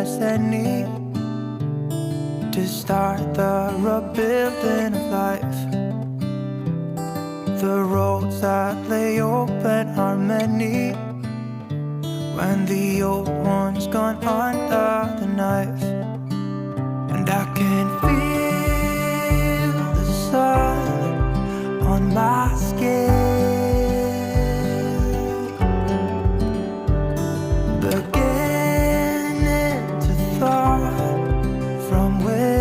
as any to start the rebuilding of life. The roads that lay open are many when the old one's gone under the knife. And I can feel the sun on my skin, beginning to thaw from within.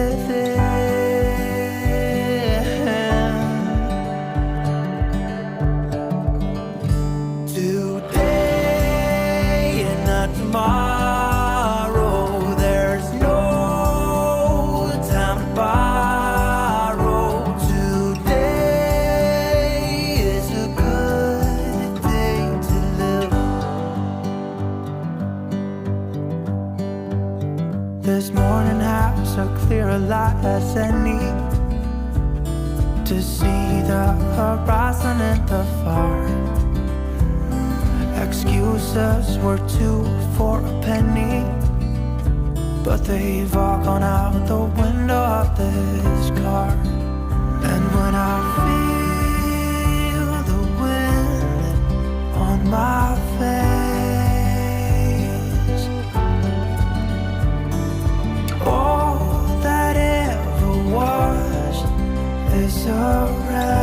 Today and not tomorrow, there's no time to borrow. Today is a good day to live. This morning has a clearer light as any to see the horizon in the far. Excuses were 2 for a penny, but they've all gone out the window of this car. And when I feel the wind on my face, all that ever was is a wreck.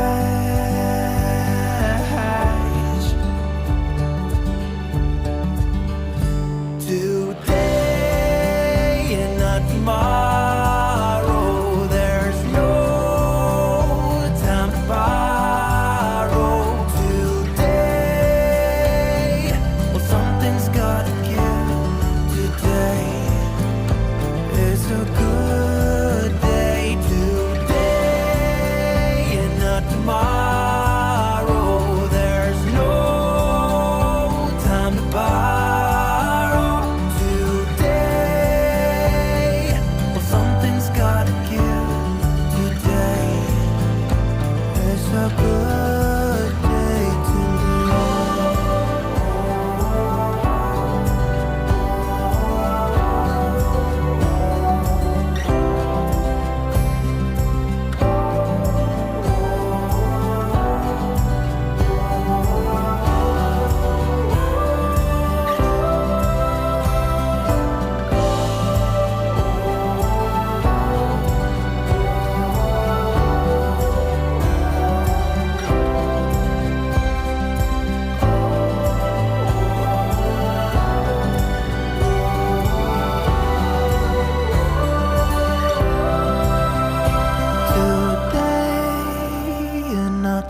Tomorrow, there's no time to borrow. Today, well, something's gotta give. Today is a good day. Today and not tomorrow, there's no time to borrow. Gotta give. Today is a good day to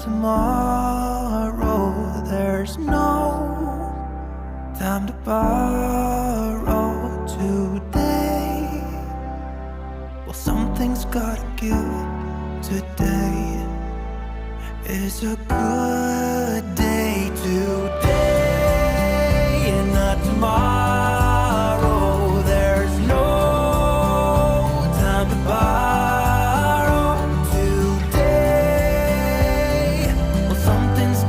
tomorrow, there's no time to borrow. Today, well, something's gotta give. Today is a good day. Today and not tomorrow, there's no time to borrow.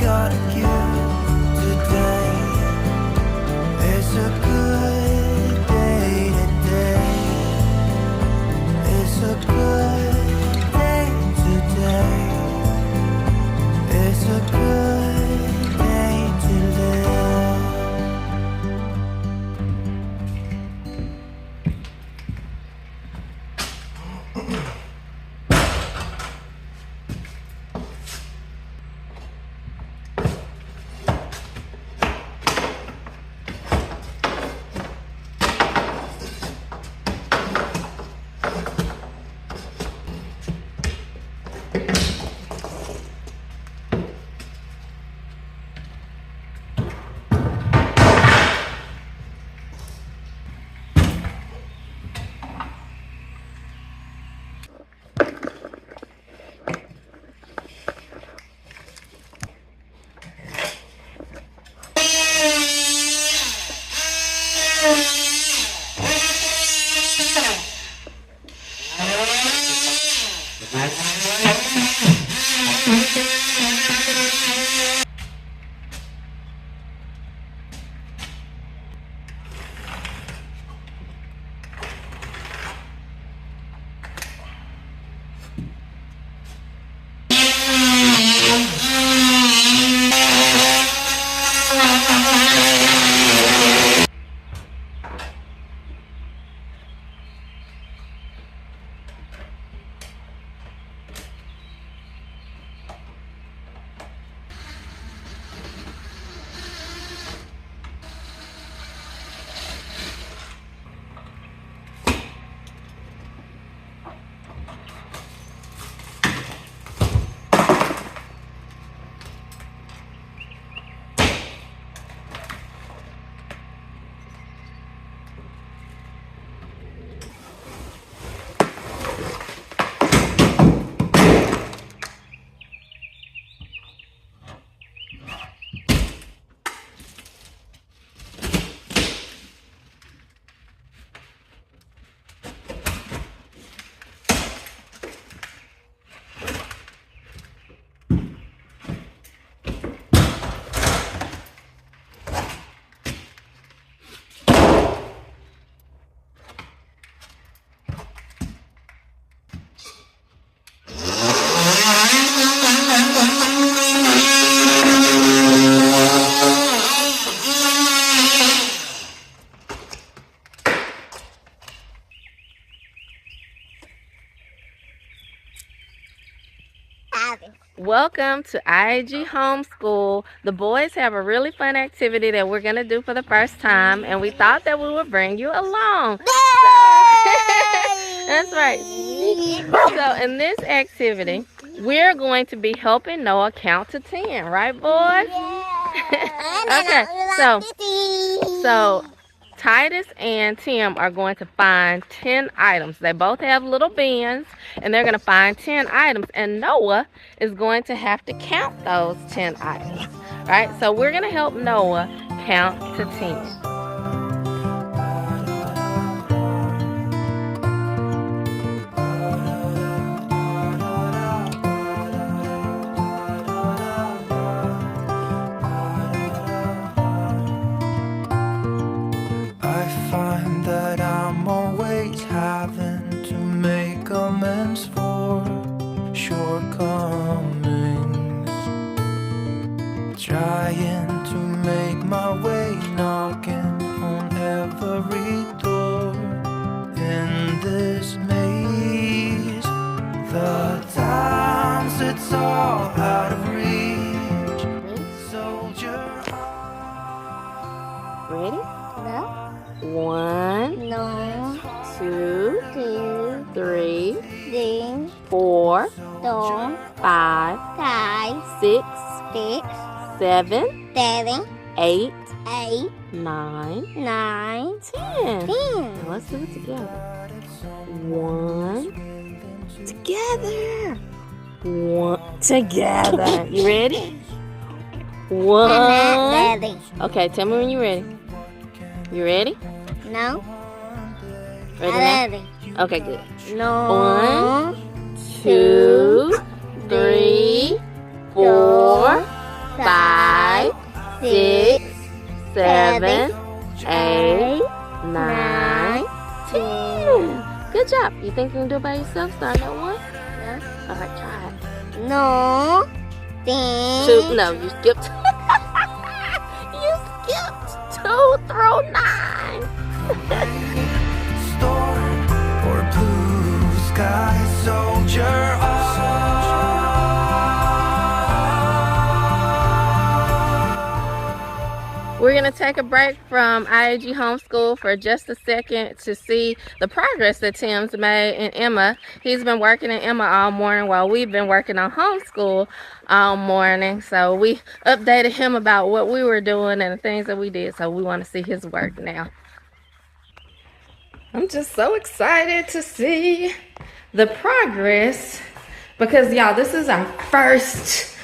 Gotta give. Today is a good day. Today is a good day. Today is a good Welcome to I.A.G Homeschool. The boys have a really fun activity that we're going to do for the first time, and we thought that we would bring you along. That's right. So in this activity, we're going to be helping Noah count to 10, right, boys? Okay, so Titus and Tim are going to find 10 items. They both have little bins, and they're going to find 10 items, and Noah is going to have to count those 10 items. Right? So we're going to help Noah count to 10. Having to make amends for shortcomings, trying to make my way, knocking on every door in this maze. The times it's all out of reach. Soldier on. Ready? No. 1, No. 2, 3, 4, 4, 5, 6, 7, 8, 9, 10. Now let's do it together. 1, together. 1, together. You ready? 1. Okay, tell me when you're ready. You ready? No. Ready now? Okay, good. No. 1, 2, 3, 4, 5, 6, 7, 8, 9, 10. Good job. You think you can do it by yourself? Start at 1? No. Alright, try it. No. 2. No, you skipped. You skipped 2 through 9. Storm or blue sky, soldier on. We're going to take a break from I.A.G Homeschool for just a second to see the progress that Tim's made in Emma. He's been working in Emma all morning while we've been working on homeschool all morning. So we updated him about what we were doing and the things that we did. So we want to see his work now. I'm just so excited to see the progress because, y'all, this is our first,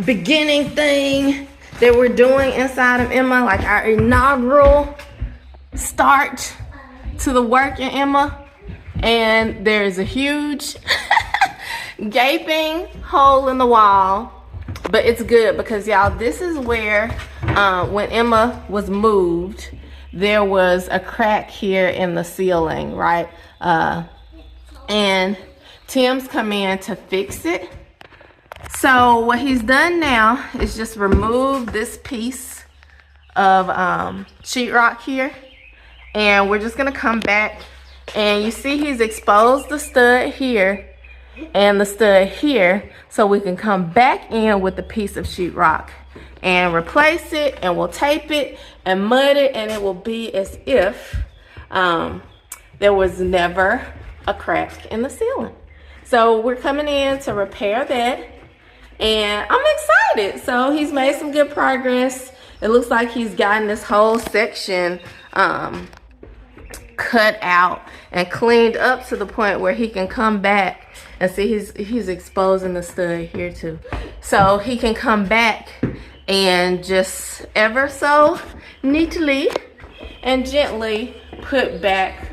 beginning thing that we're doing inside of Emma, our inaugural start to the work in Emma. And there's a huge gaping hole in the wall, but it's good because, y'all, this is where, when Emma was moved, there was a crack here in the ceiling, right? And Tim's come in to fix it. So what he's done now is just remove this piece of sheetrock here. And we're just gonna come back and you see he's exposed the stud here and the stud here. So we can come back in with the piece of sheetrock and replace it, and we'll tape it and mud it, and it will be as if there was never a crack in the ceiling. So we're coming in to repair that, and I'm excited. So he's made some good progress. It looks like he's gotten this whole section cut out and cleaned up to the point where he can come back and see he's exposing the stud here too. So he can come back and just ever so neatly and gently put back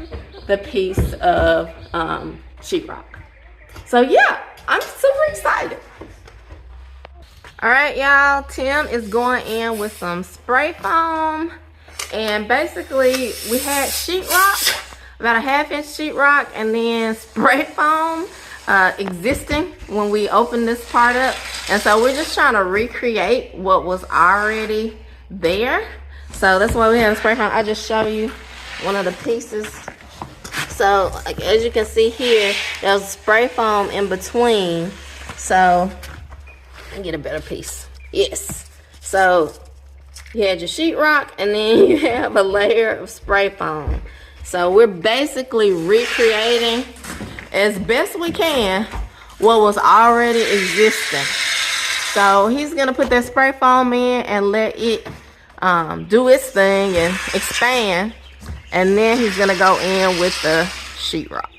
the piece of sheetrock. So yeah, I'm super excited. All right, y'all, Tim is going in with some spray foam, and basically we had sheetrock, about a 1/2 inch sheetrock, and then spray foam existing when we opened this part up. And so we're just trying to recreate what was already there. So that's why we have a spray foam. I'll just show you one of the pieces. So as you can see here, there's spray foam in between. So let me get a better piece. Yes. So you had your sheetrock, and then you have a layer of spray foam. So we're basically recreating as best we can what was already existing. So he's gonna put that spray foam in and let it do its thing and expand, and then he's gonna go in with the sheetrock.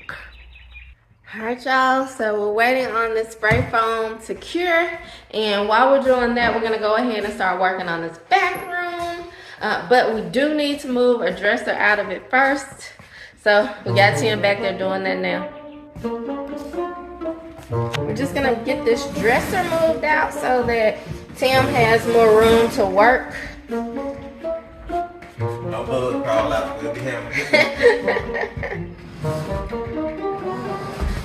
All right, y'all, so we're waiting on this spray foam to cure, and while we're doing that, we're gonna go ahead and start working on this back room. But we do need to move a dresser out of it first. So we got Tim back there doing that now. We're just gonna get this dresser moved out so that Tim has more room to work. No bug crawl out, we'll be having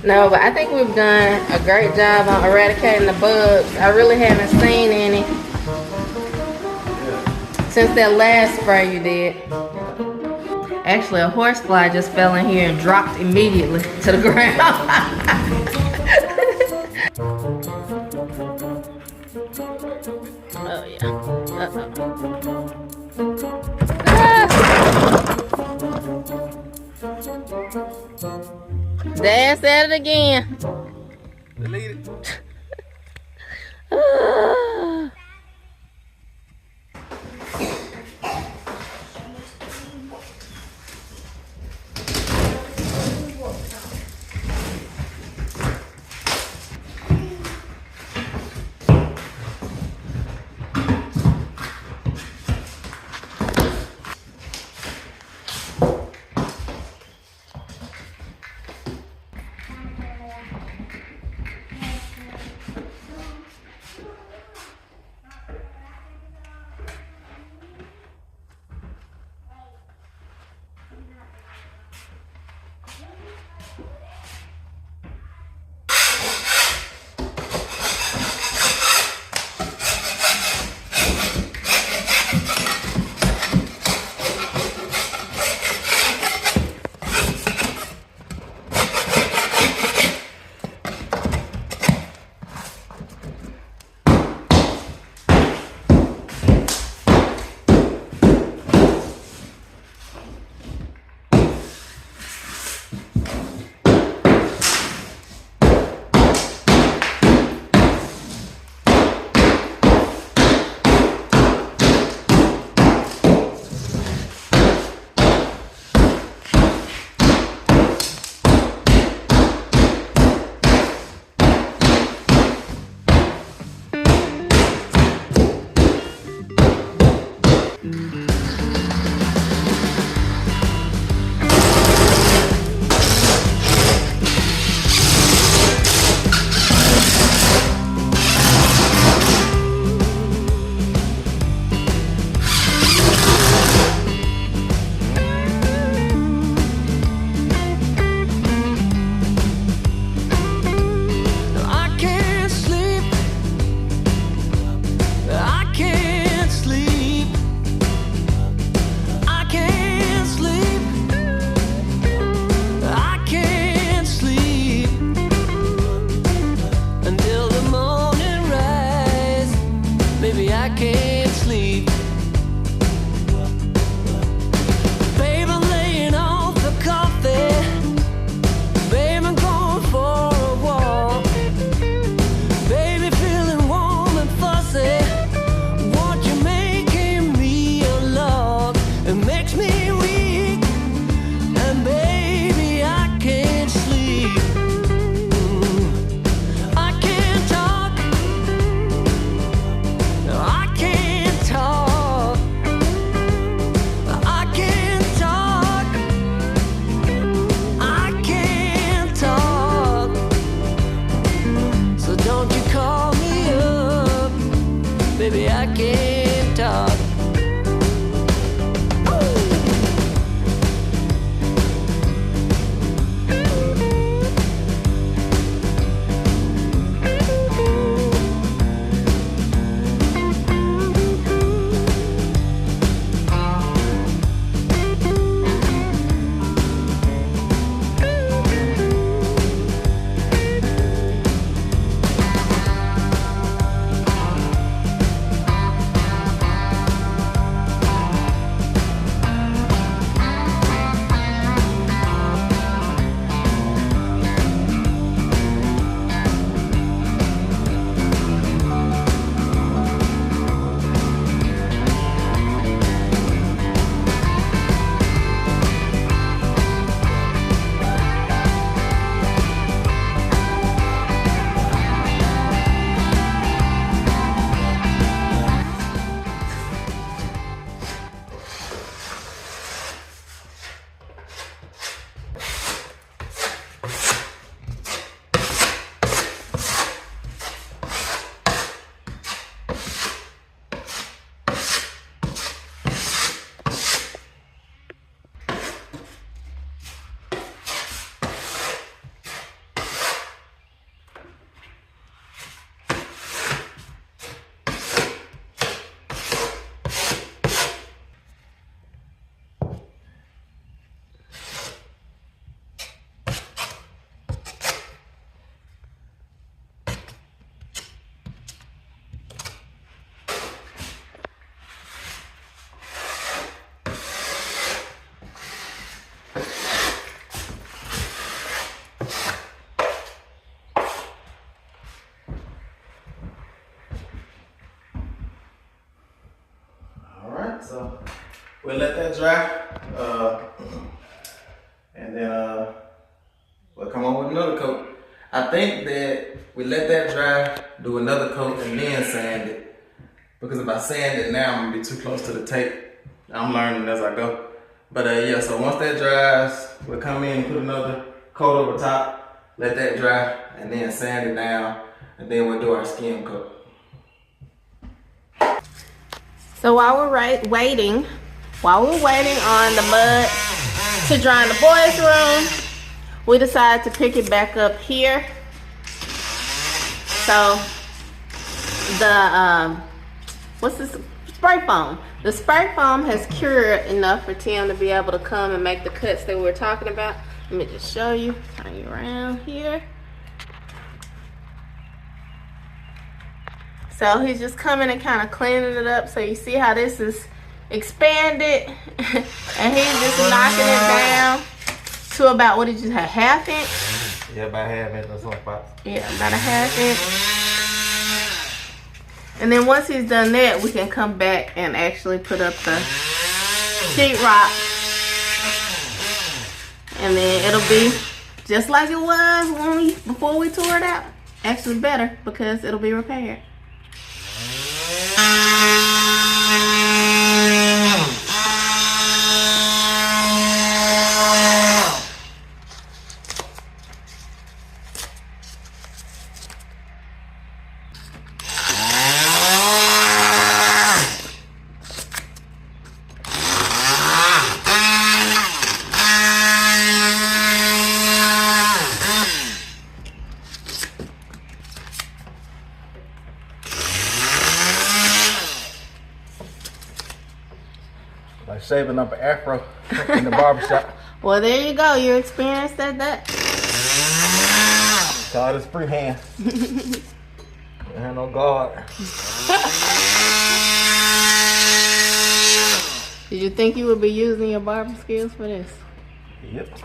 No, but I think we've done a great job on eradicating the bugs. I really haven't seen any since that last spray you did. Actually, a horsefly just fell in here and dropped immediately to the ground. Oh yeah. Dad said it again. delete it. So we'll let that dry. And then we'll come on with another coat. I think that we let that dry, do another coat, and then sand it. Because if I sand it now, I'm gonna be too close to the tape. I'm learning as I go. But yeah, so once that dries, we'll come in and put another coat over top, let that dry, and then sand it down, and then we'll do our skim coat. So while we're waiting on the mud to dry in the boys' room, we decided to pick it back up here. So the what's this? Spray foam. The spray foam has cured enough for Tim to be able to come and make the cuts that we were talking about. Let me just show you. Turn you around here. So he's just coming and kind of cleaning it up. So you see how this is expanded, and he's just knocking it down to about, what did you say, 1/2 inch? Yeah, about 1/2 inch or some spots. Yeah, about 1/2 inch. And then once he's done that, we can come back and actually put up the sheetrock. And then it'll be just like it was before we tore it out. Actually better, because it'll be repaired. Like shaving up an afro in the barbershop. Well, there you go. You experienced that. Call this freehand. I have no guard. Did you think you would be using your barber skills for this? Yep.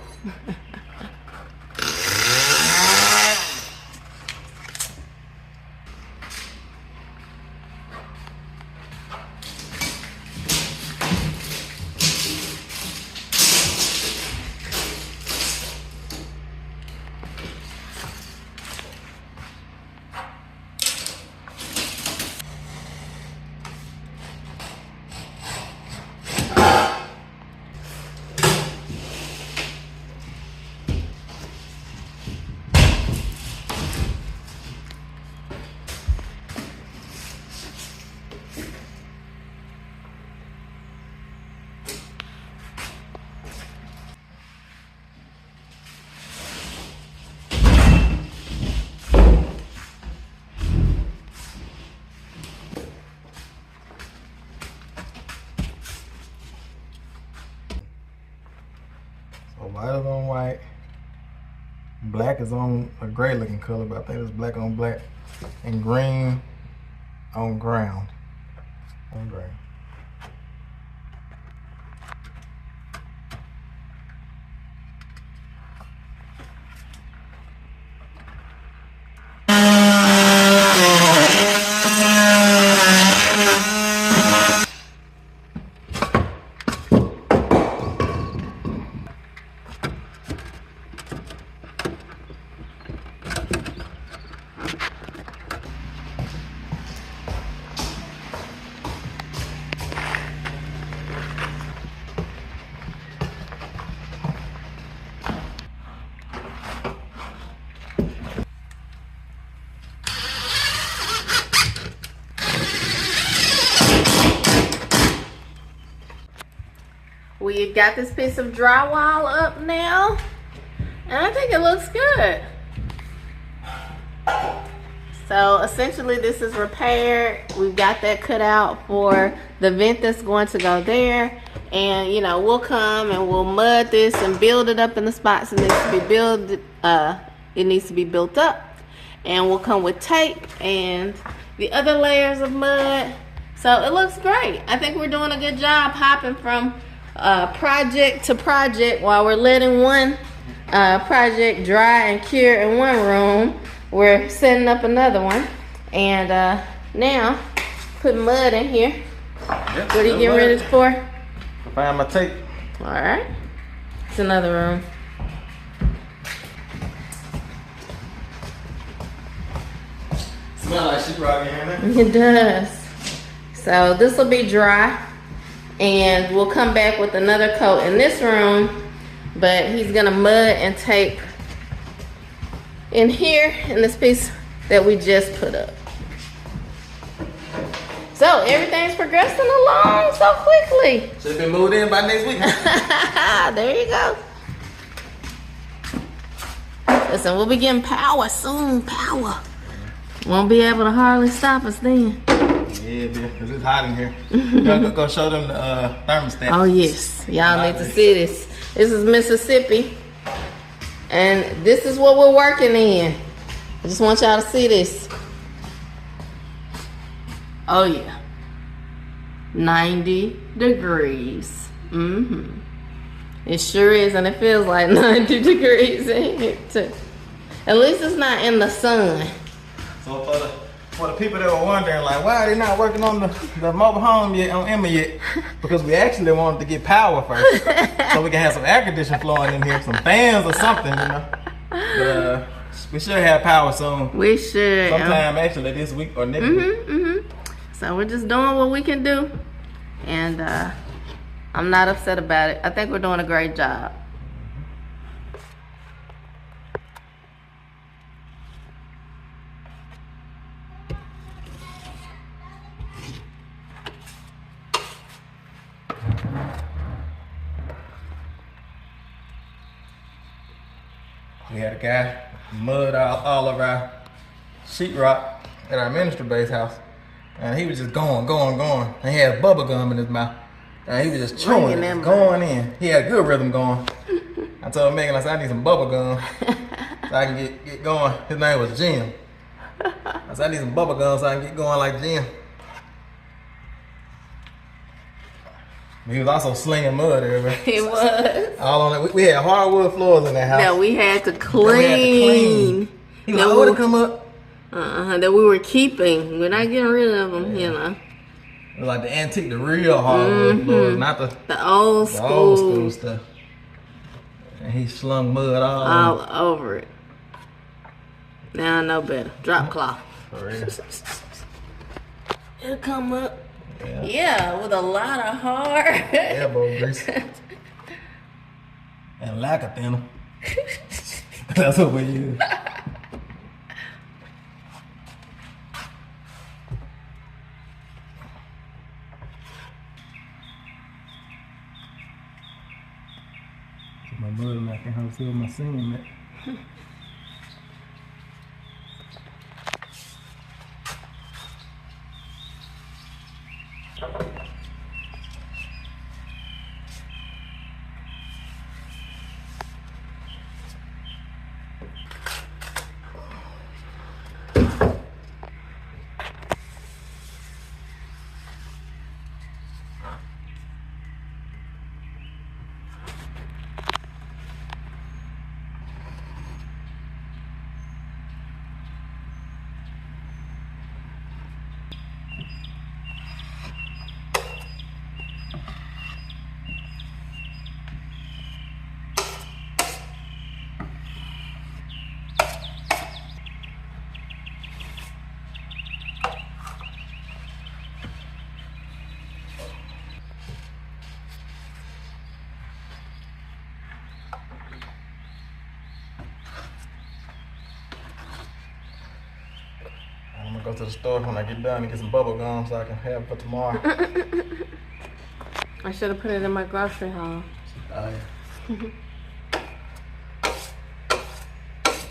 White is on white, black is on a gray looking color, but I think it's black on black, and green on ground. On ground. We got this piece of drywall up now, and I think it looks good. So essentially this is repaired. We've got that cut out for the vent that's going to go there, and you know, we'll come and we'll mud this and build it up in the spots it needs to be built. It needs to be built up, and we'll come with tape and the other layers of mud. So it looks great. I think we're doing a good job hopping from project to project. While we're letting one project dry and cure in one room, we're setting up another one, and now putting mud in here Yep, What are you getting ready for? Find my tape. All right. It's another room. Smell like sheetrock in here, It does. So this will be dry, and we'll come back with another coat in this room, but he's gonna mud and tape in here in this piece that we just put up. So everything's progressing along so quickly. Should have been moved in by next week. There you go. Listen, we'll be getting power soon. Power. Won't be able to hardly stop us then. Yeah, because it's hot in here. Go show them the thermostat. Oh yes, y'all need to see this. This is Mississippi, and this is what we're working in. I just want y'all to see this. Oh yeah, 90 degrees. It sure is, and it feels like 90 degrees in here too. At least it's not in the sun. So for the people that were wondering, like, why are they not working on the mobile home yet, on Emma yet? Because we actually wanted to get power first, so we can have some air conditioning flowing in here, some fans or something, you know. But, we should have power soon. We should. Sometime actually this week or next week. So we're just doing what we can do, and I'm not upset about it. I think we're doing a great job. We had a guy mud all of our sheetrock at our ministry base house, and he was just going. And he had bubble gum in his mouth, and he was just chewing, it, going in. He had a good rhythm going. I told Megan, I said, I need some bubble gum so I can get going. His name was Jim. I said, I need some bubble gum so I can get going like Jim. He was also slinging mud everywhere. It was. All on it. We had hardwood floors in that house. That we had to clean. He was like, to come up. That we were keeping. We're not getting rid of them, you know. It was like the antique, the real hardwood floors, not the old school stuff. And he slung mud all over it. Now I know better. Drop cloth. For real. It'll come up. Yeah, with a lot of hard elbow grease and lack of thinner. That's what we use. My mother like can help fill my cement. I'm gonna go to the store when I get done and get some bubble gum so I can have it for tomorrow. I should have put it in my grocery haul. Oh yeah.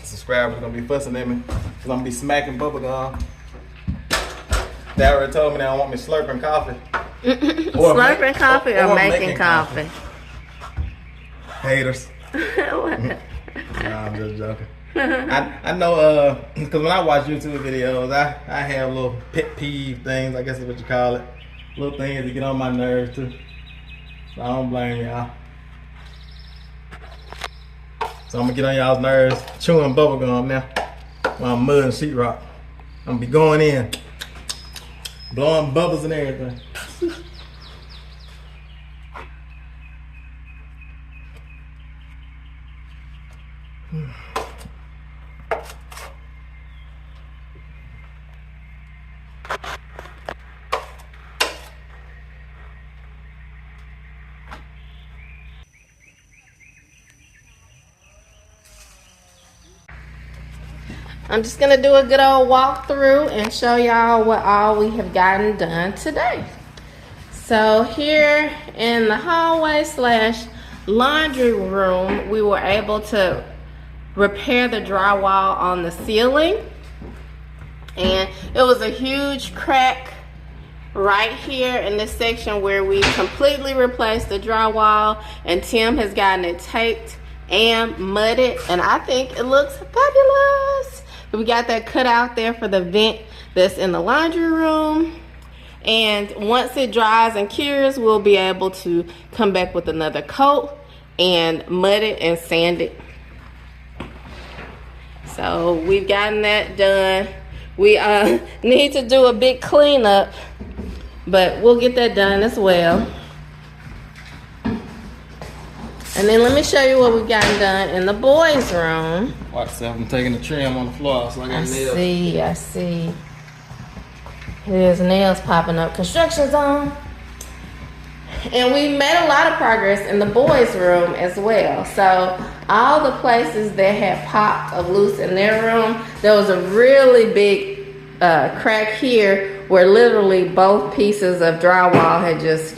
Subscribers gonna be fussing at me because I'm gonna be smacking bubble gum. They already told me they don't want me slurping coffee. Slurping coffee or making coffee? Haters. Nah, I'm just joking. I know, because when I watch YouTube videos, I have little pet peeve things, I guess is what you call it. Little things that get on my nerves too. So I don't blame y'all. So I'm gonna get on y'all's nerves chewing bubble gum now while I'm mudding sheetrock. I'm gonna be going in, blowing bubbles and everything. I'm just gonna do a good old walkthrough and show y'all what all we have gotten done today. So here in the hallway slash laundry room, we were able to repair the drywall on the ceiling. And it was a huge crack right here in this section where we completely replaced the drywall, and Tim has gotten it taped and mudded, and I think it looks fabulous. We got that cut out there for the vent that's in the laundry room, and once it dries and cures, we'll be able to come back with another coat and mud it and sand it. So we've gotten that done. We need to do a big cleanup, but we'll get that done as well. And then let me show you what we've gotten done in the boys' room. Watch yourself, I'm taking the trim on the floor, so I got nails. I see. There's nails popping up. Construction zone. And we made a lot of progress in the boys' room as well. So all the places that had popped loose in their room, there was a really big crack here where literally both pieces of drywall had just,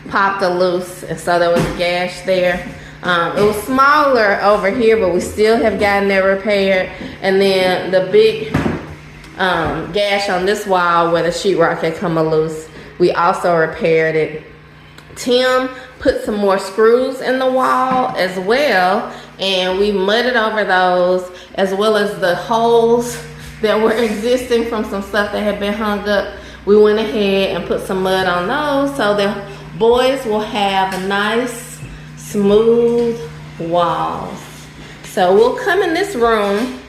popped loose, and so there was a gash there. It was smaller over here, but we still have gotten it repaired. And then the big gash on this wall where the sheetrock had come loose, we also repaired it. Tim put some more screws in the wall as well, and we mudded over those, as well as the holes that were existing from some stuff that had been hung up. We went ahead and put some mud on those so the boys will have nice, smooth walls. So we'll come in this room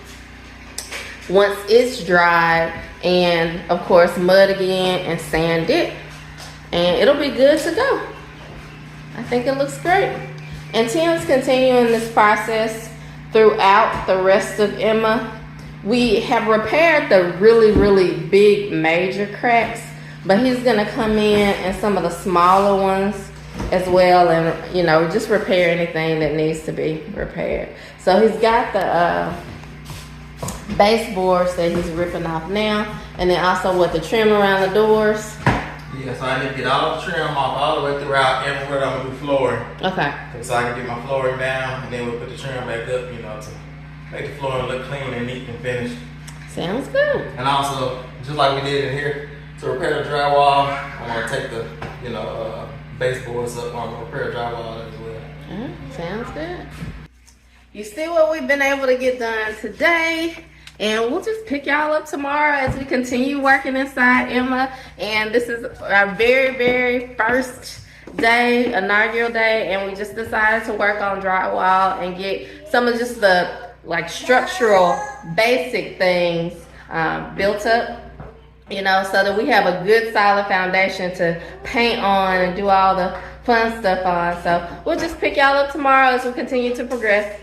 once it's dry, and of course mud again and sand it, and it'll be good to go. I think it looks great. And Tim's continuing this process throughout the rest of Emma. We have repaired the really big major cracks, but he's gonna come in and some of the smaller ones as well, and just repair anything that needs to be repaired. So he's got the baseboards that he's ripping off now, and then also with the trim around the doors. Yeah, so I need to get all the trim off all the way throughout everywhere I'm gonna do flooring. Okay. So I can get my flooring down, and then we'll put the trim back up, to make the flooring look clean and neat and finished. Sounds good. And also, just like we did in here, to repair the drywall, I'm gonna take the, baseboards up. I'm gonna repair drywall as well. Sounds good. You see what we've been able to get done today, and we'll just pick y'all up tomorrow as we continue working inside Emma. And this is our very first day, inaugural day, and we just decided to work on drywall and get some of just the structural basic things built up, so that we have a good solid foundation to paint on and do all the fun stuff on. So we'll just pick y'all up tomorrow as we continue to progress.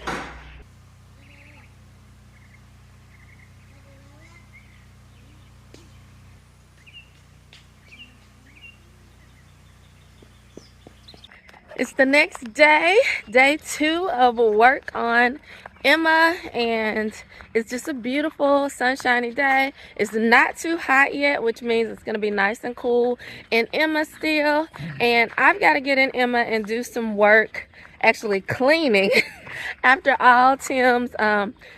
It's the next day, day 2 of work on Emma, and it's just a beautiful sunshiny day. It's not too hot yet, which means it's gonna be nice and cool in Emma still. And I've got to get in Emma and do some work, actually cleaning after all Tim's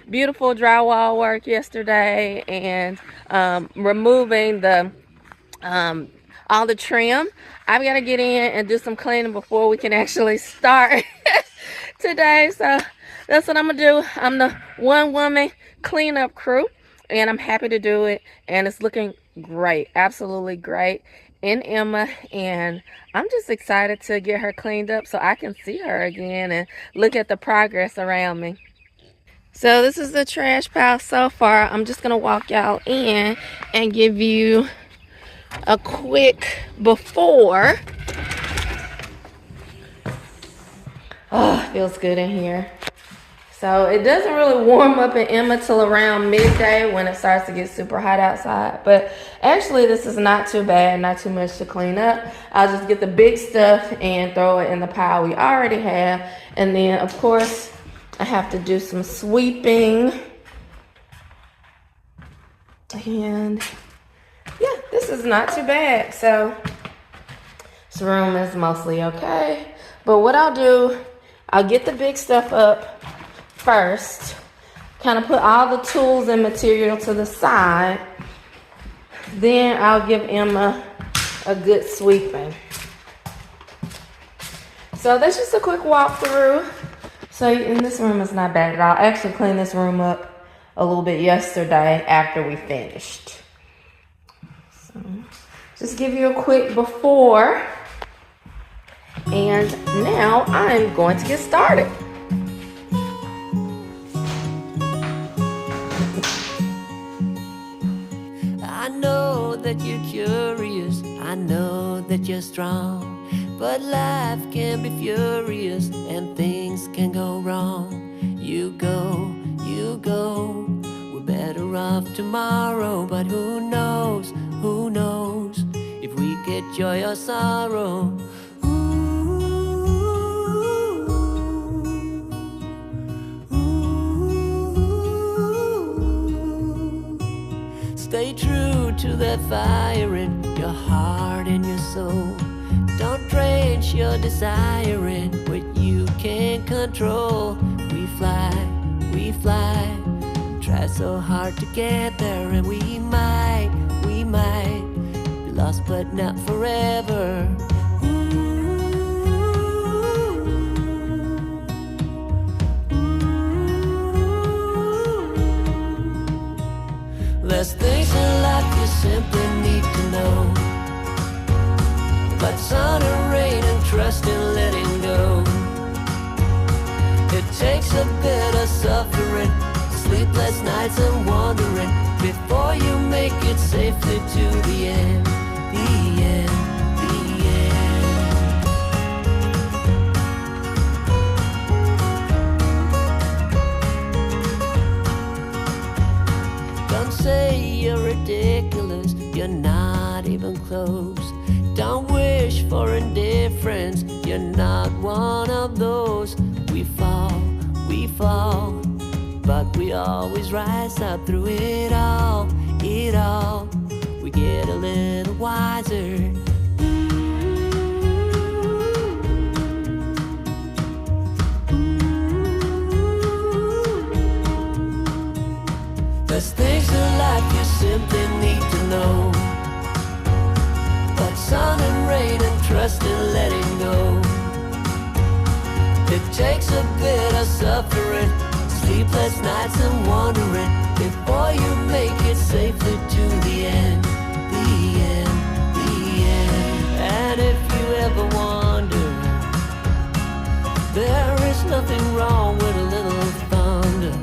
beautiful drywall work yesterday, and removing the all the trim. I've got to get in and do some cleaning before we can actually start today. So that's what I'm gonna do. I'm the one-woman cleanup crew, and I'm happy to do it, and it's looking great, absolutely great in Emma, and I'm just excited to get her cleaned up so I can see her again and look at the progress around me. So this is the trash pile so far. I'm just gonna walk y'all in and give you a quick before. Oh, feels good in here. So it doesn't really warm up in Emma till around midday when it starts to get super hot outside. But actually this is not too bad, not too much to clean up. I'll just get the big stuff and throw it in the pile we already have. And then of course I have to do some sweeping. And yeah, this is not too bad. So this room is mostly okay. But what I'll do, I'll get the big stuff up first, kind of put all the tools and material to the side. Then I'll give Emma a good sweeping. So that's just a quick walkthrough. So, and this room is not bad at all. I actually cleaned this room up a little bit yesterday after we finished. So just give you a quick before. And now I'm going to get started. I know that you're curious, I know that you're strong, but life can be furious and things can go wrong. You go, we're better off tomorrow, but who knows if we get joy or sorrow. Stay true to that fire in your heart and your soul. Don't drench your desire in what you can't control. We fly, try so hard to get there, and we might be lost but not forever. There's things in life you simply need to know, but sun and rain and trust in letting go. It takes a bit of suffering, sleepless nights and wandering, before you make it safely to the end, the end, the end. Don't say you're ridiculous, you're not even close. Don't wish for indifference, you're not one of those. We fall, but we always rise up through it all. We get a little wiser. There's things in life you simply need to know, but sun and rain and trust in letting go. It takes a bit of suffering, sleepless nights and wandering, before you make it safely to the end, the end, the end. And if you ever wonder, there is nothing wrong with a little thunder.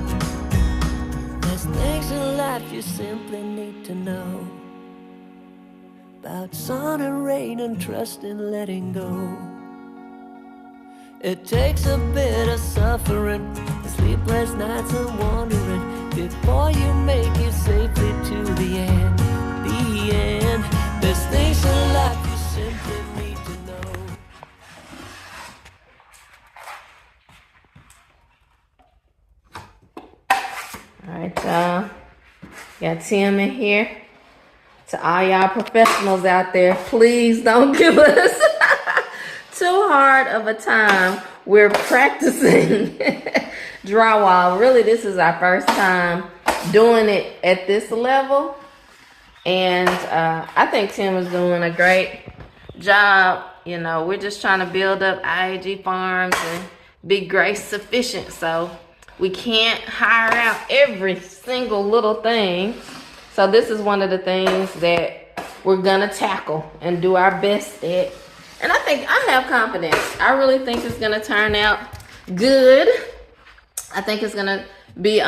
There's things in life you simply need to know, about sun and rain and trust in letting go. It takes a bit of suffering, sleepless nights and wandering, before you make it safely to the end, the end. There's things in life you simply need to know. All right, y'all. Got Tim in here. To all y'all professionals out there, please don't give us too hard of a time. We're practicing drywall. Really, this is our first time doing it at this level. And I think Tim is doing a great job. You know, we're just trying to build up I.A.G farms and be grace sufficient. So we can't hire out every single little thing. So this is one of the things that we're gonna tackle and do our best at. And I think I have confidence. I really think it's gonna turn out good. I think it's gonna be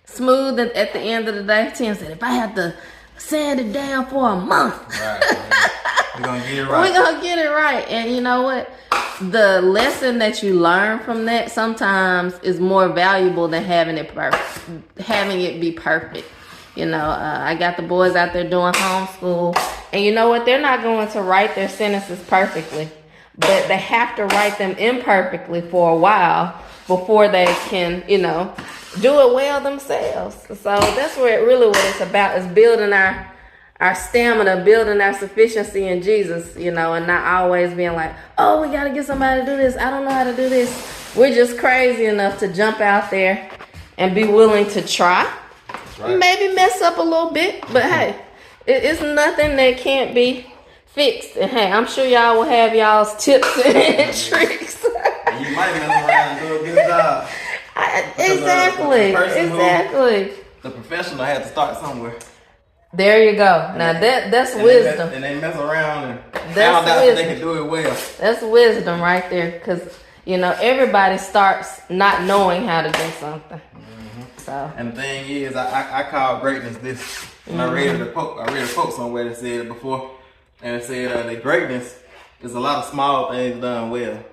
smooth at the end of the day. Tim said, if I have to sand it down for a month. Right. We're gonna get it right. We're gonna get it right. And you know what? The lesson that you learn from that sometimes is more valuable than having it be perfect. You know, I got the boys out there doing homeschool, and you know what? They're not going to write their sentences perfectly, but they have to write them imperfectly for a while before they can, you know, do it well themselves. So that's what it's about, is building our stamina, building our sufficiency in Jesus, you know, and not always being like, oh, we got to get somebody to do this. I don't know how to do this. We're just crazy enough to jump out there and be willing to try. Right. Maybe mess up a little bit, but hey, it's nothing that can't be fixed. And hey, I'm sure y'all will have y'all's tips and tricks. You might mess around and do a good job. Exactly. The professional had to start somewhere. There you go. Now that's wisdom. And they mess around and that's found out that they can do it well. That's wisdom right there, because you know everybody starts not knowing how to do something. So. And the thing is, I call greatness this. And I read a quote somewhere that said it before, and it said that greatness is a lot of small things done well.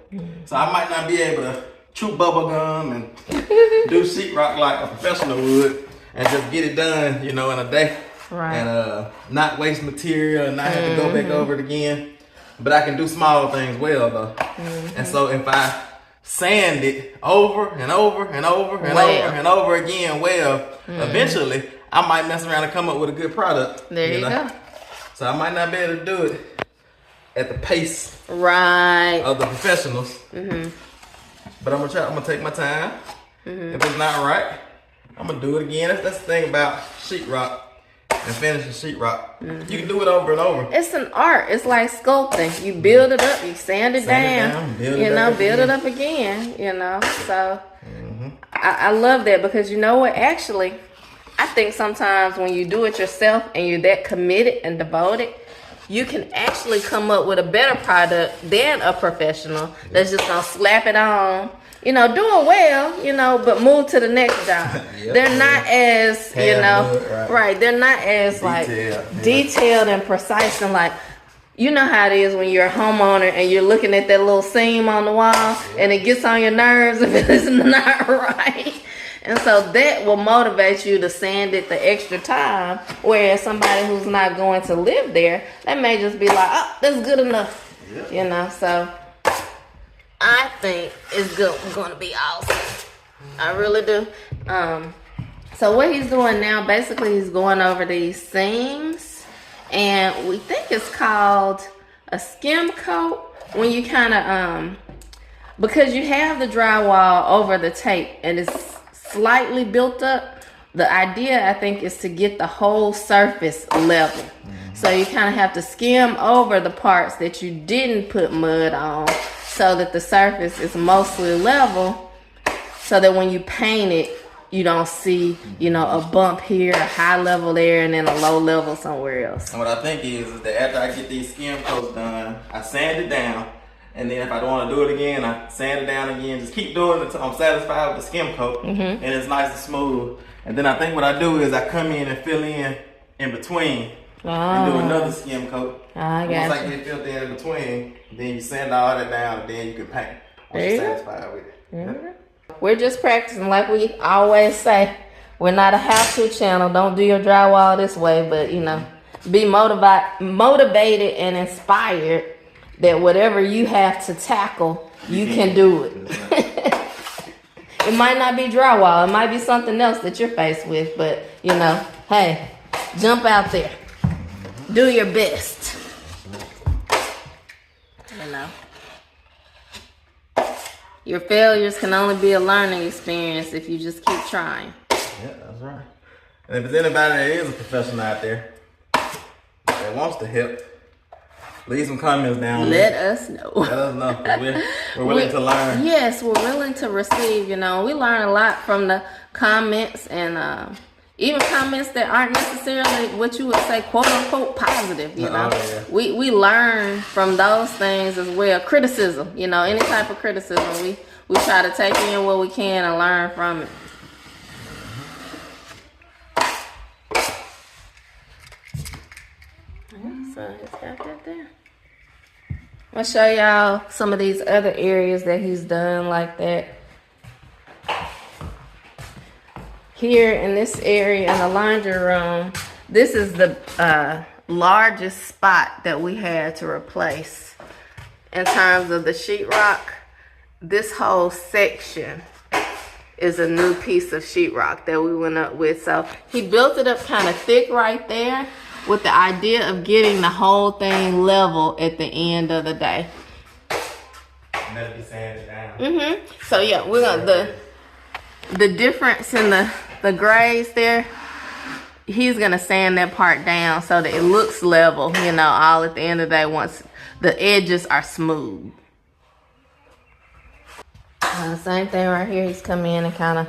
So I might not be able to chew bubble gum and do sheetrock like a professional would, and just get it done, you know, in a day. Right. And not waste material and not have to go back over it again. But I can do small things well though. And so if I sand it over and over and over and over and over again, eventually I might mess around and come up with a good product. There you go. So I might not be able to do it at the pace of the professionals. But I'm gonna take my time. If it's not right, I'm gonna do it again. That's the thing about sheetrock and finishing sheetrock. You can do it over and over. It's an art. It's like sculpting. You build it up, you sand it down, build it up again, you know. So I love that, because you know what? Actually, I think sometimes when you do it yourself and you're that committed and devoted, you can actually come up with a better product than a professional that's just gonna slap it on, you know, doing well, you know, but move to the next job. They're not as, you know, they're not as like detailed and precise, and like, you know how it is when you're a homeowner and you're looking at that little seam on the wall and it gets on your nerves if it's not right. And so that will motivate you to sand it the extra time, whereas somebody who's not going to live there, they may just be like, oh, that's good enough, you know. So I think it's going to be awesome. I really do. So what he's doing now, basically he's going over these seams, and we think it's called a skim coat, when you kind of, because you have the drywall over the tape and it's slightly built up. The idea, I think, is to get the whole surface level. So you kind of have to skim over the parts that you didn't put mud on, so that the surface is mostly level, so that when you paint it, you don't see, you know, a bump here, a high level there, and then a low level somewhere else. And what I think is that after I get these skim coats done, I sand it down. And then if I don't want to do it again, I sand it down again. Just keep doing it until I'm satisfied with the skim coat. And it's nice and smooth. And then I think what I do is I come in and fill in between. And do another skim coat. I Once I get filled in between, then you sand all that down, and then you can paint. Once you're satisfied with it. We're just practicing, like we always say. We're not a how-to channel. Don't do your drywall this way, but you know, be motivated and inspired that whatever you have to tackle, you can do it. It might not be drywall. It might be something else that you're faced with, but you know, hey, jump out there. Do your best. You know, your failures can only be a learning experience if you just keep trying. Yeah, that's right. And if there's anybody that is a professional out there that wants to help, leave some comments down there. Let us know. We're willing to learn. Yes, we're willing to receive. You know, we learn a lot from the comments, and even comments that aren't necessarily what you would say, quote unquote, positive. You know, we learn from those things as well. Criticism, you know, any type of criticism, we try to take in what we can and learn from it. Yeah, so he's got that there. I'll show y'all some of these other areas that he's done like that. Here in this area in the laundry room, this is the largest spot that we had to replace in terms of the sheetrock. This whole section is a new piece of sheetrock that we went up with. So he built it up kind of thick right there with the idea of getting the whole thing level at the end of the day. And that'll be sanded down. So yeah, we're gonna the difference in the grays there, he's gonna sand that part down so that it looks level, you know, all at the end of the day once the edges are smooth. Same thing right here. He's come in and kind of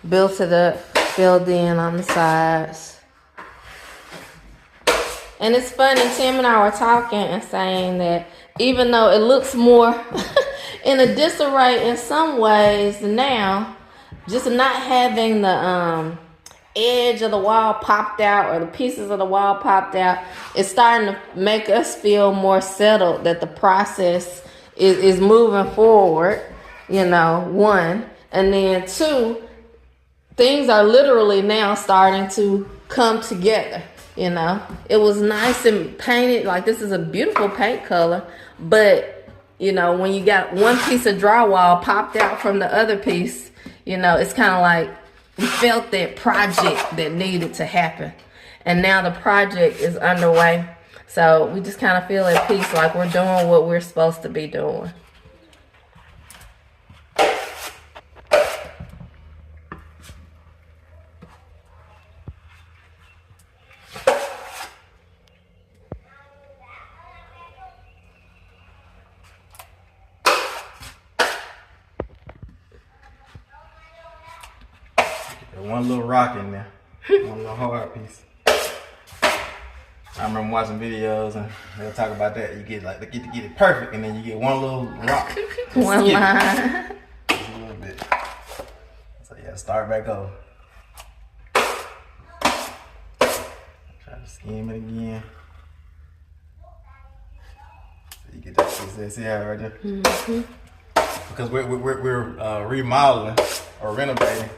built it up, filled in on the sides. And it's funny, Tim and I were talking and saying that even though it looks more in a disarray in some ways now, just not having the edge of the wall popped out or the pieces of the wall popped out, it's starting to make us feel more settled that the process is moving forward, you know, one. And then two, things are literally now starting to come together, you know. It was nice and painted, like this is a beautiful paint color, but, you know, when you got one piece of drywall popped out from the other piece, you know, it's kind of like we felt that project that needed to happen. And now the project is underway. So we just kind of feel at peace, like we're doing what we're supposed to be doing. One little rock in there, one little hard piece. I remember watching videos and they'll talk about that. You get like, they get to get it perfect, and then you get one little rock. One line. Just a little bit. So yeah, start back over. Try to scheme it again. So you get that piece. See how right there? Because we're remodeling or renovating.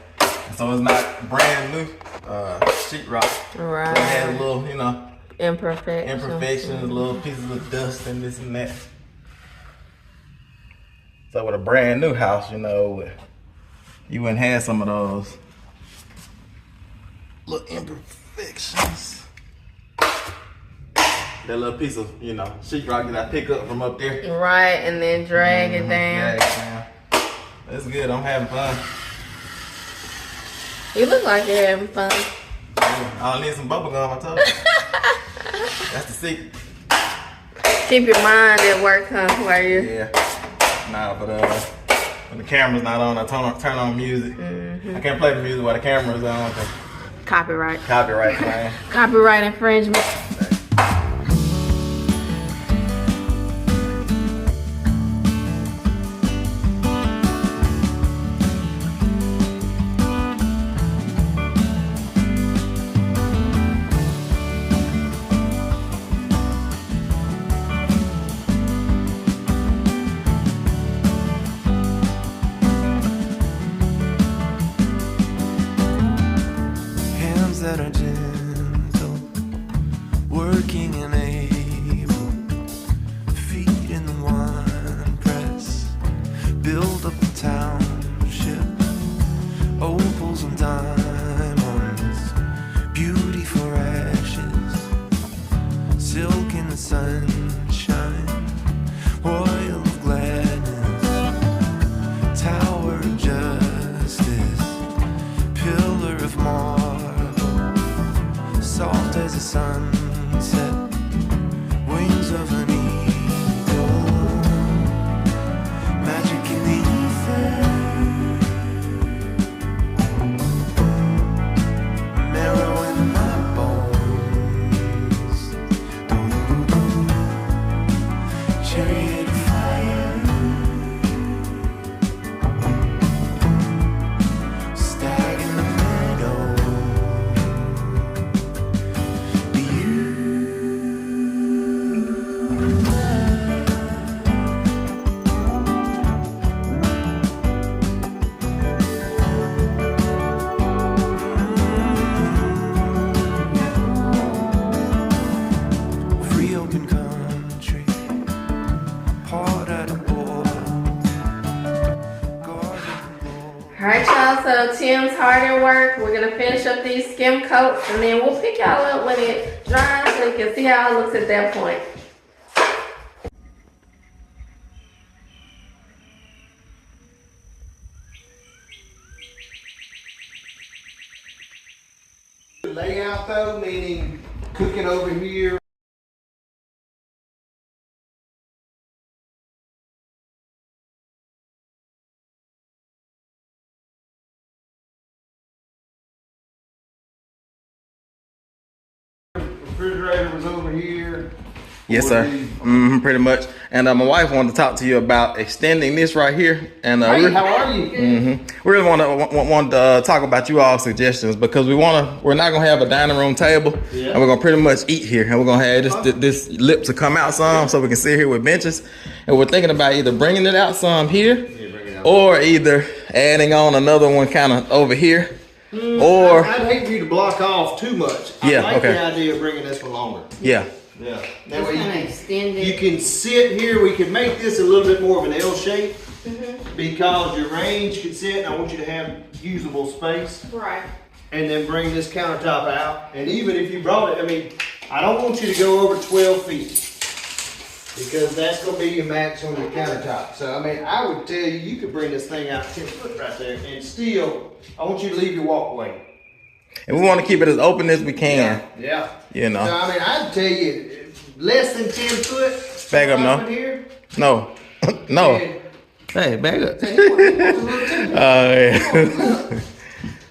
So it's not brand new sheetrock. Right. So it has a little, you know, imperfections, little pieces of dust and this and that. So with a brand new house, you know, you wouldn't have some of those little imperfections. That little piece of, you know, sheetrock that I pick up from up there. Right, and then drag it down. Drag it down. That's good. I'm having fun. You look like you're having fun. I need some bubble gum, I told you. That's the secret. Keep your mind at work, huh? While you. Yeah. Nah, but when the camera's not on, I turn on music. I can't play the music while the camera's on. Copyright. Copyright, man. Copyright infringement. That are gentle, working and able, feet in the wine press, build up a township, opals and diamonds, beauty for ashes, silk in the sunshine, oil of gladness, tower of justice, pillar of marble, soft as a sunset, wings of an eagle, magic in the ether, marrow in my bones, open country, part at a border. All right, y'all, so Tim's hard at work. We're gonna finish up these skim coats and then we'll pick y'all up when it dries so you can see how it looks at that point. Layout though, meaning cooking over here. Refrigerator was over here. Yes, sir. Pretty much. And my wife wanted to talk to you about extending this right here. And Hey, how are you? we really want to talk about you all suggestions because we're not gonna have a dining room table, and we're gonna pretty much eat here, and we're gonna have this lip to come out some, so we can sit here with benches. And we're thinking about either bringing it out some here, or either adding on another one kind of over here. Or I'd hate for you to block off too much. I like the idea of bringing this one longer. Yeah. Yeah. That way Extend it. you can sit here. We can make this a little bit more of an L shape because your range can sit. And I want you to have usable space. Right. And then bring this countertop out. And even if you brought it, I mean, I don't want you to go over 12 feet because that's going to be your max on your countertop. So, I mean, I would tell you, you could bring this thing out 10 foot right there and still, I want you to leave your walkway. And we want to keep it as open as we can. Yeah. You know. So, I mean, I'd tell you, less than 10 foot. Back up, no. Here, No. No. and- Hey, back up.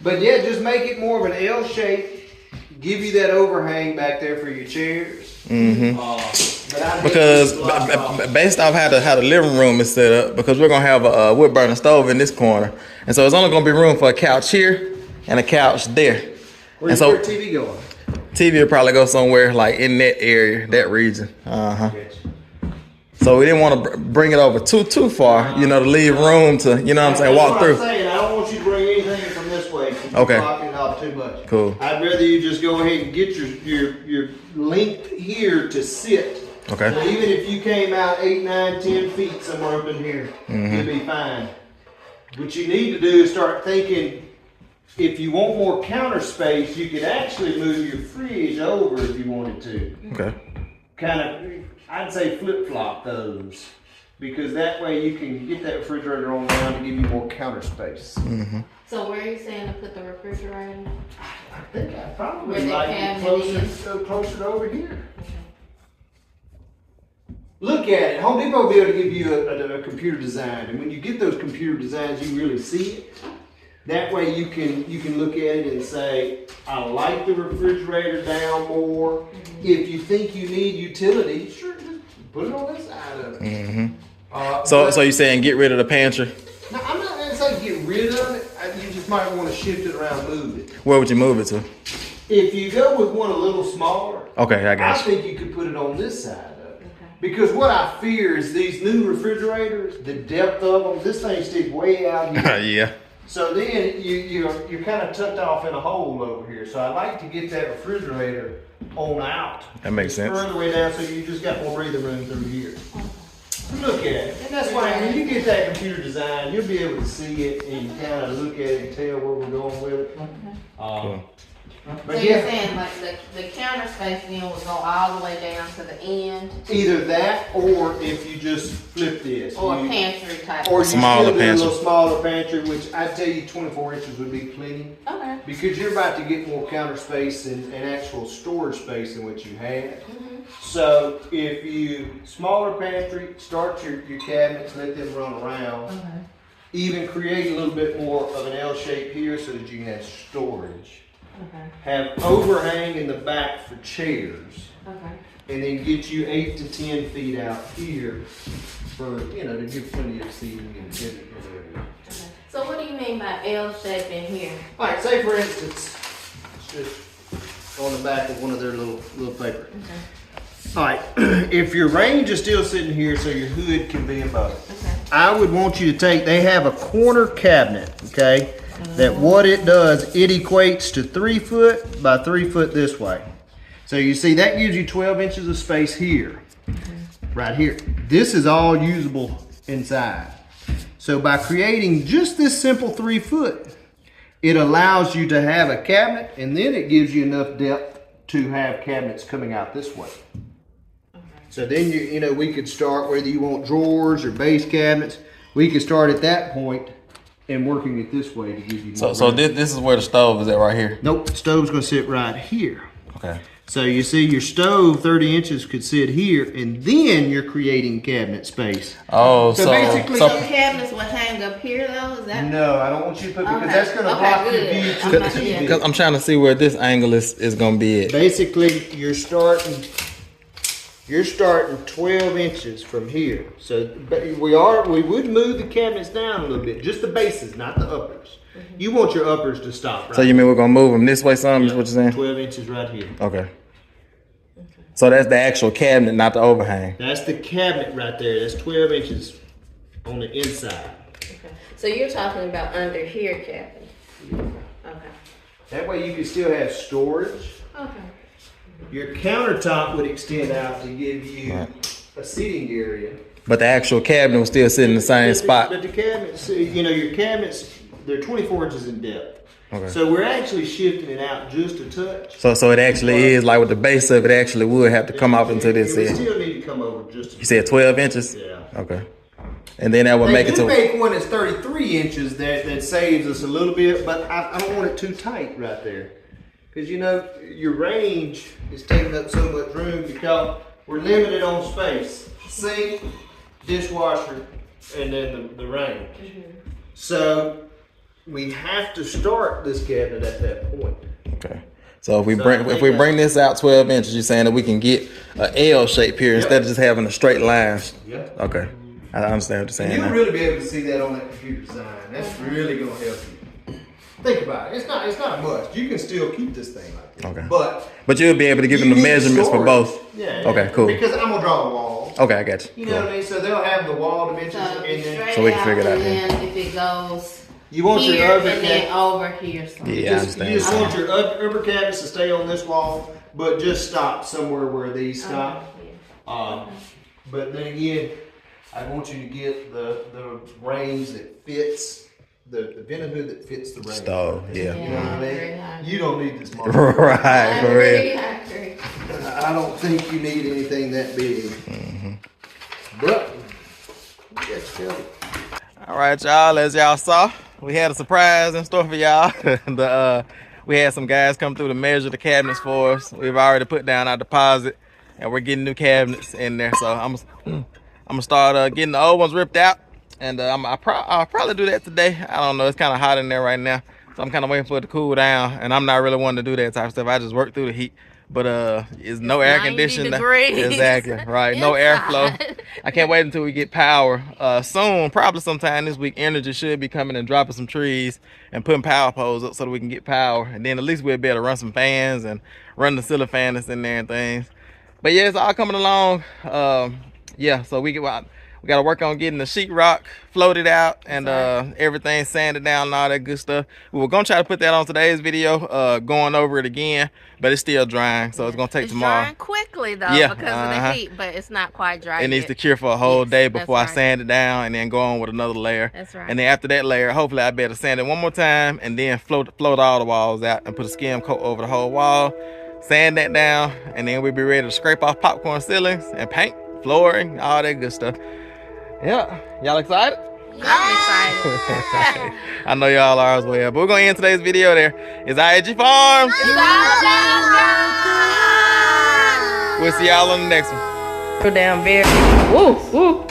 But yeah, just make it more of an L shape. Give you that overhang back there for your chairs. But I Because block off. based off how the living room is set up, because we're gonna have a wood burning stove in this corner, and so it's only gonna be room for a couch here and a couch there. Where's so- your TV going? TV will probably go somewhere like in that area, that region. So we didn't want to bring it over too far, you know, to leave room to, you know what I'm saying, walk through. That's what I'm saying. I don't want you to bring anything from this way. Keep Okay. blocking it off too much. Cool. I'd rather you just go ahead and get your length here to sit. Okay. So even if you came out 8, 9, 10 feet somewhere up in here, you'll be fine. What you need to do is start thinking, if you want more counter space, you could actually move your fridge over if you wanted to. Okay. Kind of, I'd say flip-flop those, because that way you can get that refrigerator on down to give you more counter space. So where are you saying to put the refrigerator? I think I'd probably Where that like it cabinet closer to over here. Look at it. Home Depot will be able to give you a computer design, and when you get those computer designs, you really see it. That way you can look at it and say, I like the refrigerator down more. If you think you need utility, sure, just put it on this side of it. So you're saying get rid of the pantry? Now, I'm not going to say get rid of it. You just might want to shift it around, move it. Where would you move it to? If you go with one a little smaller, Okay, I I got you. think you could put it on this side of it. Because what I fear is these new refrigerators, the depth of them, this thing sticks way out here. Yeah. So then you're kind of tucked off in a hole over here. So I like to get that refrigerator on out. That makes sense. Further way down, so you just got more breathing room through here. Look at it. And that's why when you get that computer design, you'll be able to see it and kind of look at it and tell where we're going with it. Cool. So But you're yeah, saying like the counter space then would go all the way down to the end, either that or if you just flip this. or a You- pantry type? Or you Smaller still do a pantry. little smaller pantry, which I'd tell you 24 inches would be plenty. Okay. Because you're about to get more counter space and actual storage space than what you had. So if you, smaller pantry, start your cabinets, let them run around. Even create a little bit more of an L shape here so that you can have storage. Have overhang in the back for chairs. And then get you 8 to 10 feet out here for, to give plenty of seating and pivot area. So what do you mean by L shape in here? Like, say for instance, it's just on the back of one of their little paper. All right, if your range is still sitting here so your hood can be above it, I would want you to take, they have a corner cabinet, okay? That what it does, it equates to 3 foot by 3 foot this way. So you see that gives you 12 inches of space here, right here. This is all usable inside. So by creating just this simple 3 foot, it allows you to have a cabinet, and then it gives you enough depth to have cabinets coming out this way. So then you know, we could start whether you want drawers or base cabinets. We could start at that point and working it this way to give you more So room. this is where the stove is at right here. Nope, the stove's gonna sit right here. Okay. So you see your stove, 30 inches could sit here, and then you're creating cabinet space. Oh, So so basically- So cabinets would hang up here though, is that? No, I don't want you to put, because Okay. that's gonna Okay, block your good. view to I'm the not- TV. yeah. because I'm trying to see where this angle is gonna be at. Basically, you're starting 12 inches from here. So but we would move the cabinets down a little bit, just the bases, not the uppers. You want your uppers to stop right So you mean we're gonna move them this way some, is what you're saying? 12 inches right here. Okay. So that's the actual cabinet, not the overhang. That's the cabinet right there. That's 12 inches on the inside. Okay. So you're talking about under here, Captain. Okay. That way you can still have storage. Okay. Your countertop would extend out to give you Right. a seating area. But the actual cabinet will still sit in the same spot. But the cabinets, you know, your cabinets, they're 24 inches in depth. Okay. So we're actually shifting it out just a touch. So it actually is like with the base of it actually would have to come off into this It would edge. still need to come over just a You said 12 inches? Yeah. Okay. And then that would They make it do to make one that's 33 inches that saves us a little bit, but I don't want it too tight right there. Because, you know, your range is taking up so much room because we're limited on space. Sink, dishwasher, and then the range. So we have to start this cabinet at that point. okay. So if we So bring this out 12 inches, you're saying that we can get an L shape here instead of just having a straight line. Yeah. Okay. I understand what you're saying And you'll now. really be able to see that on that computer design. That's really gonna help you. Think about it. It's not a must. You can still keep this thing like this. Okay. But you'll be able to give them you the need measurements for storage. both. Yeah. Okay, cool. Because I'm gonna draw the wall. Okay, I got you. You know what I mean? So they'll have the wall dimensions So and then straight So we can out, figure it out and then. then if it goes you want here your upper and then cabinet. over here. So. Yeah, I You understand. just want your upper cabinets to stay on this wall, but just stop somewhere where these stop. But then again, I want you to get the range that fits the vent hood that fits the range. Stove, yeah. You know what I Very mean? high. You don't need this much. Right, I for agree, real. I agree. I don't think you need anything that big. Mm-hmm. But that's good. All right, y'all. As y'all saw, we had a surprise in store for y'all. We had some guys come through to measure the cabinets for us. We've already put down our deposit, and we're getting new cabinets in there. So I'm gonna start getting the old ones ripped out, and I'll probably do that today. I don't know. It's kind of hot in there right now, so I'm kind of waiting for it to cool down. And I'm not really wanting to do that type of stuff. I just work through the heat. But it's no air 90 conditioning. degrees. Exactly, right. No airflow. I can't wait until we get power. Soon, probably sometime this week, Energy should be coming and dropping some trees and putting power poles up so that we can get power. And then at least we'll be able to run some fans and run the ceiling fan that's in there and things. But yeah, it's all coming along. Yeah, so we got to work on getting the sheetrock floated out and everything sanded down and all that good stuff. We were going to try to put that on today's video, going over it again, but it's still drying, so it's going to take It's tomorrow. drying quickly though Yeah, because of the heat, but it's not quite dry It needs to yet. cure for a whole Yes, day that's before I right. sand it down and then go on with another layer. That's right. And then after that layer, hopefully I better sand it one more time and then float all the walls out and put a skim coat over the whole wall, sand that down, and then we'll be ready to scrape off popcorn ceilings and paint, flooring, all that good stuff. Yeah, y'all excited? I'm excited. I know y'all are as well. But we're gonna end today's video there. It's I.A.G Farms. It's all about God. We'll see y'all on the next one. Go down very. Woo, woo, woo.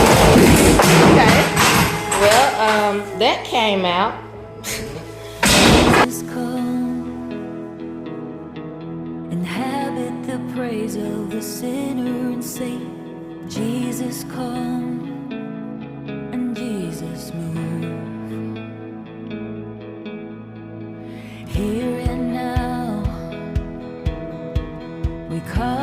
Okay. Well, that came out. Jesus come, inhabit the praise of the sinner and say, Jesus come and Jesus move. Here and now, we come.